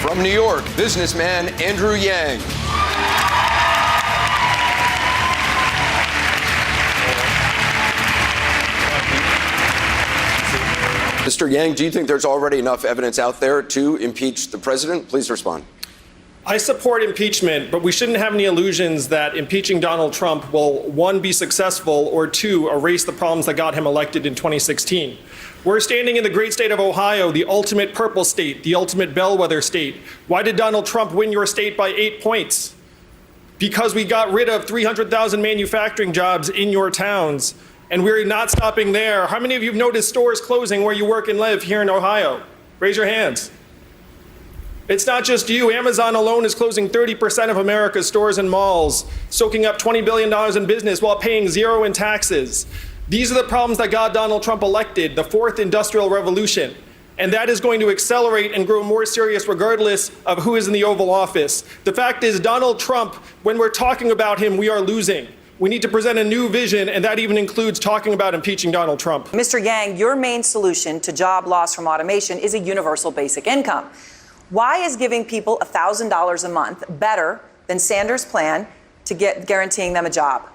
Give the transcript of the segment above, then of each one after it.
From New York, businessman Andrew Yang. Mr. Yang, do you think there's already enough evidence out there to impeach the president? Please respond. I support impeachment, but we shouldn't have any illusions that impeaching Donald Trump will, one, be successful, or two, erase the problems that got him elected in 2016. We're standing in the great state of Ohio, the ultimate purple state, the ultimate bellwether state. Why did Donald Trump win your state by 8 points? Because we got rid of 300,000 manufacturing jobs in your towns. And we're not stopping there. How many of you have noticed stores closing where you work and live here in Ohio? Raise your hands. It's not just you. Amazon alone is closing 30% of America's stores and malls, soaking up $20 billion in business while paying zero in taxes. These are the problems that got Donald Trump elected, the fourth industrial revolution. And that is going to accelerate and grow more serious regardless of who is in the Oval Office. The fact is, Donald Trump, when we're talking about him, we are losing. We need to present a new vision, and that even includes talking about impeaching Donald Trump. Mr. Yang, your main solution to job loss from automation is a universal basic income. Why is giving people $1,000 a month better than Sanders' plan to guaranteeing them a job?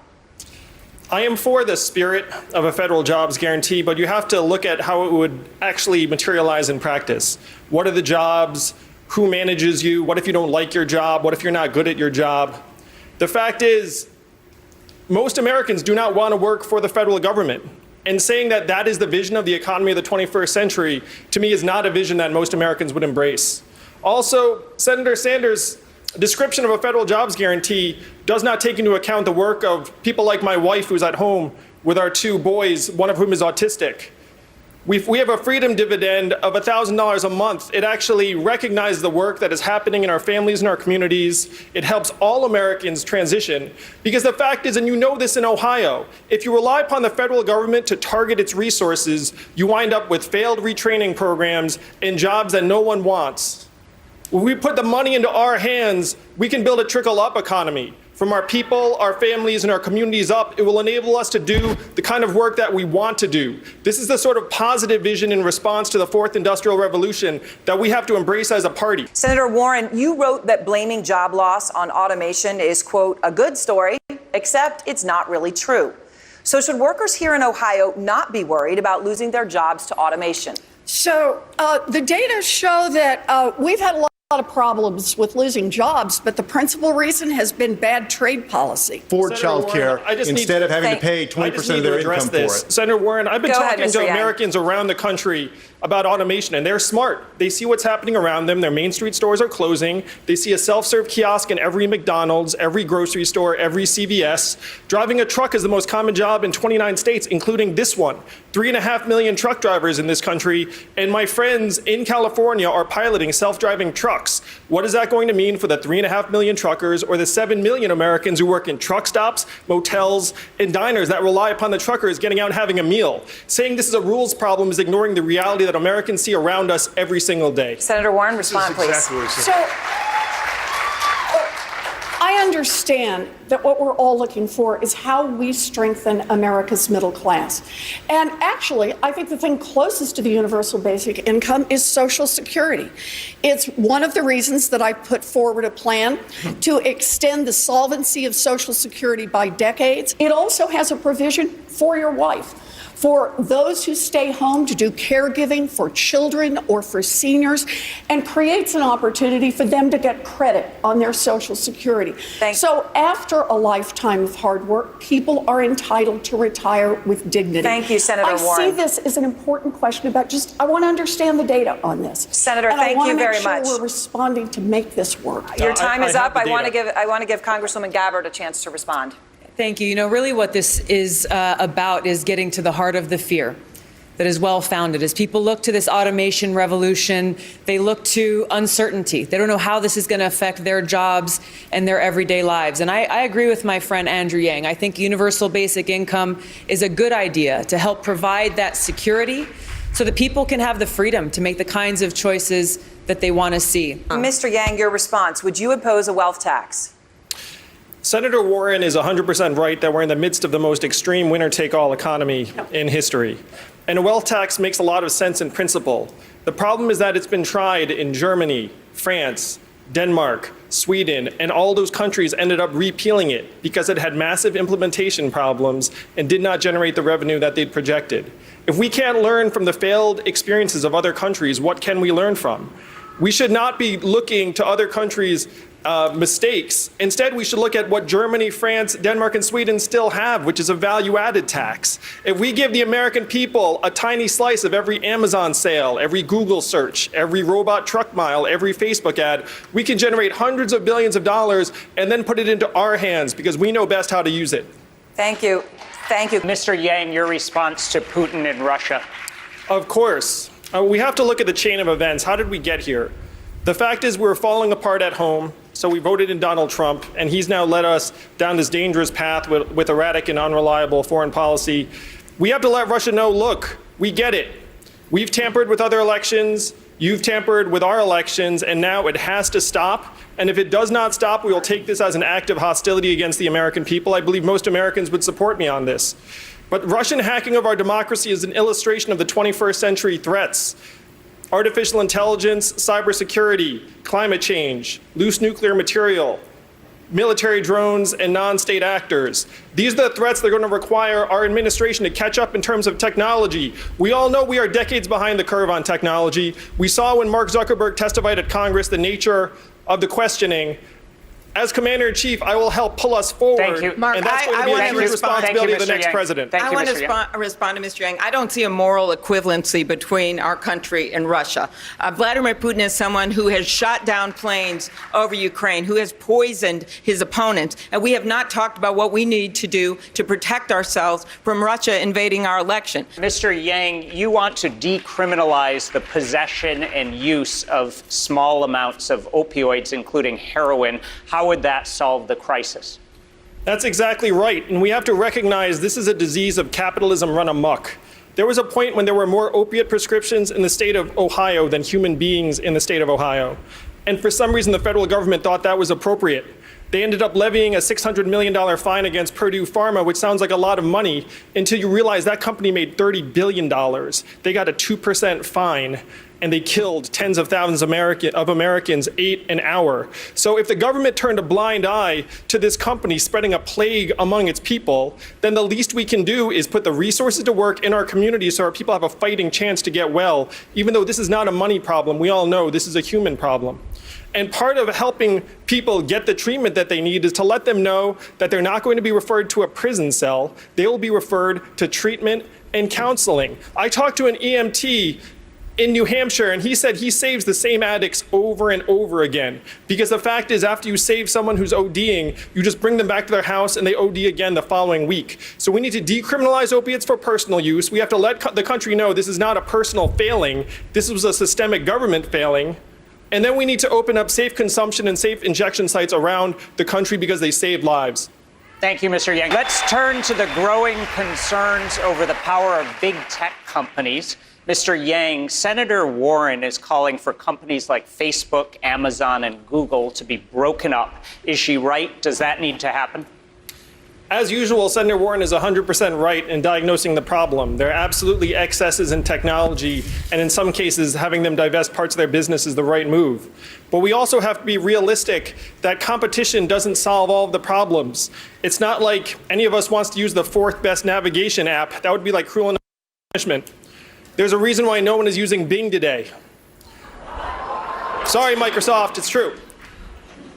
I am for the spirit of a federal jobs guarantee, but you have to look at how it would actually materialize in practice. What are the jobs? Who manages you? What if you don't like your job? What if you're not good at your job? The fact is, most Americans do not want to work for the federal government. And saying that that is the vision of the economy of the 21st century, to me, is not a vision that most Americans would embrace. Also, Senator Sanders' description of a federal jobs guarantee does not take into account the work of people like my wife, who's at home with our 2 boys, one of whom is autistic. We have a freedom dividend of $1,000 a month. It actually recognizes the work that is happening in our families and our communities. It helps all Americans transition. Because the fact is, and you know this in Ohio, if you rely upon the federal government to target its resources, you wind up with failed retraining programs and jobs that no one wants. When we put the money into our hands, we can build a trickle-up economy. From our people, our families, and our communities up, it will enable us to do the kind of work that we want to do. This is the sort of positive vision in response to the fourth industrial revolution that we have to embrace as a party. Senator Warren, you wrote that blaming job loss on automation is, quote, a good story, except it's not really true. So should workers here in Ohio not be worried about losing their jobs to automation? So the data show that we've had a lot of problems with losing jobs, but the principal reason has been bad trade policy. For child care, instead of having to pay 20% of their income for it. Senator Warren, I've been talking to Americans around the country about automation, and they're smart. They see what's happening around them. Their Main Street stores are closing. They see a self-serve kiosk in every McDonald's, every grocery store, every CVS. Driving a truck is the most common job in 29 states, including this one. 3.5 million truck drivers in this country, and my friends in California are piloting self-driving trucks. What is that going to mean for the 3.5 million truckers or the 7 million Americans who work in truck stops, motels, and diners that rely upon the truckers getting out and having a meal? Saying this is a rules problem is ignoring the reality that Americans see around us every single day. Senator Warren, respond, please. So I understand that what we're all looking for is how we strengthen America's middle class. And actually, I think the thing closest to the universal basic income is Social Security. It's one of the reasons that I put forward a plan to extend the solvency of Social Security by decades. It also has a provision for your wife, for those who stay home to do caregiving for children or for seniors, and creates an opportunity for them to get credit on their Social Security. So after a lifetime of hard work, people are entitled to retire with dignity. Thank you, Senator Warren. I see this as an important question about I want to understand the data on this. Senator, thank you very much. I want to make sure we're responding to make this work. Your time is up. I want to give Congresswoman Gabbard a chance to respond. Thank you. You know, really what this is about is getting to the heart of the fear that is well-founded. As people look to this automation revolution, they look to uncertainty. They don't know how this is going to affect their jobs and their everyday lives. And I agree with my friend Andrew Yang. I think universal basic income is a good idea to help provide that security so that people can have the freedom to make the kinds of choices that they want to see. Mr. Yang, your response. Would you oppose a wealth tax? Senator Warren is 100% right that we're in the midst of the most extreme winner-take-all economy in history. And a wealth tax makes a lot of sense in principle. The problem is that it's been tried in Germany, France, Denmark, Sweden, and all those countries ended up repealing it because it had massive implementation problems and did not generate the revenue that they'd projected. If we can't learn from the failed experiences of other countries, what can we learn from? We should not be looking to other countries' mistakes. Instead, we should look at what Germany, France, Denmark, and Sweden still have, which is a value-added tax. If we give the American people a tiny slice of every Amazon sale, every Google search, every robot truck mile, every Facebook ad, we can generate hundreds of billions of dollars and then put it into our hands because we know best how to use it. Thank you. Thank you. Mr. Yang, your response to Putin and Russia. Of course. We have to look at the chain of events. How did we get here? The fact is we're falling apart at home, so we voted in Donald Trump, and he's now led us down this dangerous path with erratic and unreliable foreign policy. We have to let Russia know, look, we get it. We've tampered with other elections, you've tampered with our elections, and now it has to stop. And if it does not stop, we will take this as an act of hostility against the American people. I believe most Americans would support me on this. But Russian hacking of our democracy is an illustration of the 21st century threats. Artificial intelligence, cybersecurity, climate change, loose nuclear material, military drones, and non-state actors. These are the threats that are going to require our administration to catch up in terms of technology. We all know we are decades behind the curve on technology. We saw when Mark Zuckerberg testified at Congress the nature of the questioning. As Commander-in-Chief, I will help pull us forward. Thank you. Mark, and that's going to be a huge responsibility of the next president. Thank I you, want Mr. Yang. to respond to Mr. Yang. I don't see a moral equivalency between our country and Russia. Vladimir Putin is someone who has shot down planes over Ukraine, who has poisoned his opponents, and we have not talked about what we need to do to protect ourselves from Russia invading our election. Mr. Yang, you want to decriminalize the possession and use of small amounts of opioids, including heroin. How would that solve the crisis? That's exactly right. And we have to recognize this is a disease of capitalism run amok. There was a point when there were more opiate prescriptions in the state of Ohio than human beings in the state of Ohio. And for some reason, the federal government thought that was appropriate. They ended up levying a $600 million fine against Purdue Pharma, which sounds like a lot of money, until you realize that company made $30 billion. They got a 2% fine, and they killed tens of thousands of Americans 8 an hour. So if the government turned a blind eye to this company spreading a plague among its people, then the least we can do is put the resources to work in our communities so our people have a fighting chance to get well, even though this is not a money problem. We all know this is a human problem. And part of helping people get the treatment that they need is to let them know that they're not going to be referred to a prison cell. They will be referred to treatment and counseling. I talked to an EMT in New Hampshire, and he said he saves the same addicts over and over again. Because the fact is, after you save someone who's ODing, you just bring them back to their house and they OD again the following week. So we need to decriminalize opiates for personal use. We have to let the country know this is not a personal failing. This was a systemic government failing. And then we need to open up safe consumption and safe injection sites around the country because they save lives. Thank you, Mr. Yang. Let's turn to the growing concerns over the power of big tech companies. Mr. Yang, Senator Warren is calling for companies like Facebook, Amazon, and Google to be broken up. Is she right? Does that need to happen? As usual, Senator Warren is 100% right in diagnosing the problem. There are absolutely excesses in technology, and in some cases, having them divest parts of their business is the right move. But we also have to be realistic that competition doesn't solve all of the problems. It's not like any of us wants to use the fourth best navigation app. That would be like cruel and punishment. There's a reason why no one is using Bing today. Sorry, Microsoft, it's true.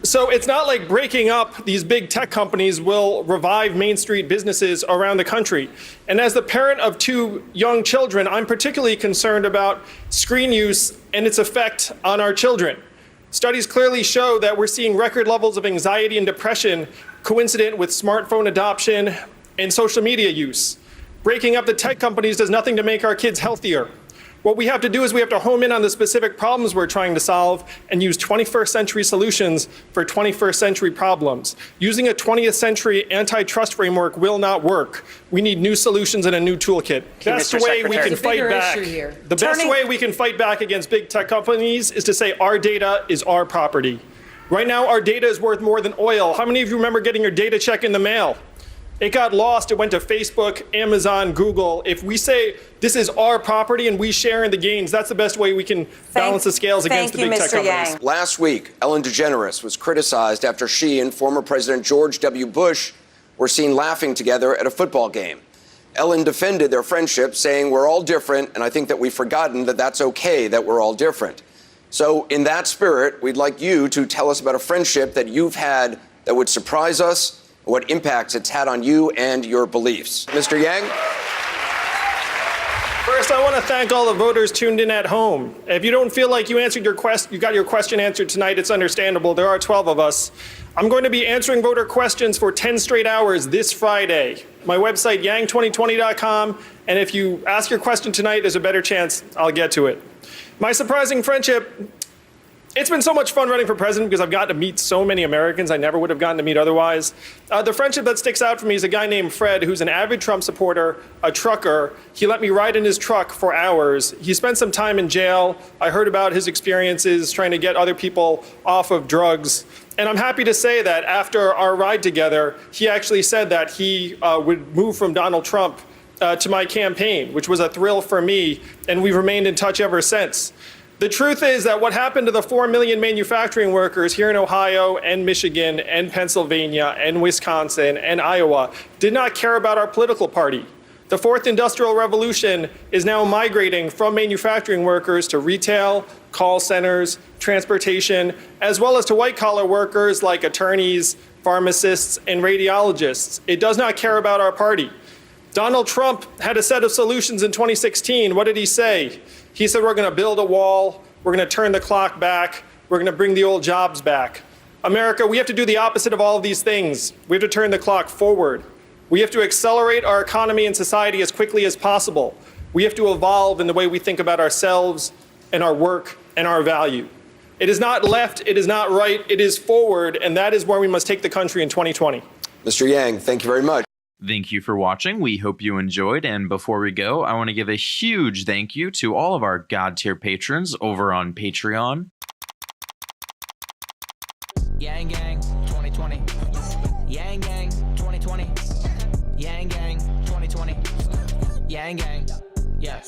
So it's not like breaking up these big tech companies will revive Main Street businesses around the country. And as the parent of 2 young children, I'm particularly concerned about screen use and its effect on our children. Studies clearly show that we're seeing record levels of anxiety and depression coincident with smartphone adoption and social media use. Breaking up the tech companies does nothing to make our kids healthier. What we have to do is we have to home in on the specific problems we're trying to solve and use 21st century solutions for 21st century problems. Using a 20th century antitrust framework will not work. We need new solutions and a new toolkit. That's the way we can fight back. The best way we can fight back against big tech companies is to say our data is our property. Right now, our data is worth more than oil. How many of you remember getting your data check in the mail? It got lost. It went to Facebook, Amazon, Google. If we say this is our property and we share in the gains, that's the best way we can balance the scales against the big tech companies. Last week, Ellen DeGeneres was criticized after she and former President George W. Bush were seen laughing together at a football game. Ellen defended their friendship, saying we're all different, and I think that we've forgotten that that's okay, that we're all different. So in that spirit, we'd like you to tell us about a friendship that you've had that would surprise us, what impacts it's had on you and your beliefs. Mr. Yang? First, I want to thank all the voters tuned in at home. If you don't feel like you answered you got your question answered tonight, it's understandable. There are 12 of us. I'm going to be answering voter questions for 10 straight hours this Friday. My website, yang2020.com, and if you ask your question tonight, there's a better chance I'll get to it. My surprising friendship, it's been so much fun running for president because I've gotten to meet so many Americans I never would have gotten to meet otherwise. The friendship that sticks out for me is a guy named Fred, who's an avid Trump supporter, a trucker. He let me ride in his truck for hours. He spent some time in jail. I heard about his experiences trying to get other people off of drugs. And I'm happy to say that after our ride together, he actually said that he would move from Donald Trump to my campaign, which was a thrill for me, and we've remained in touch ever since. The truth is that what happened to the 4 million manufacturing workers here in Ohio and Michigan and Pennsylvania and Wisconsin and Iowa did not care about our political party. The fourth industrial revolution is now migrating from manufacturing workers to retail, call centers, transportation, as well as to white-collar workers like attorneys, pharmacists, and radiologists. It does not care about our party. Donald Trump had a set of solutions in 2016. What did he say? He said, we're going to build a wall, we're going to turn the clock back, we're going to bring the old jobs back. America, we have to do the opposite of all of these things. We have to turn the clock forward. We have to accelerate our economy and society as quickly as possible. We have to evolve in the way we think about ourselves and our work and our value. It is not left, it is not right, it is forward, and that is where we must take the country in 2020. Mr. Yang, thank you very much. Thank you for watching. We hope you enjoyed. And before we go, I want to give a huge thank you to all of our God tier patrons over on Patreon. Yang Gang 2020. Yang Gang 2020. Yang Gang 2020. Yang Gang. Yeah.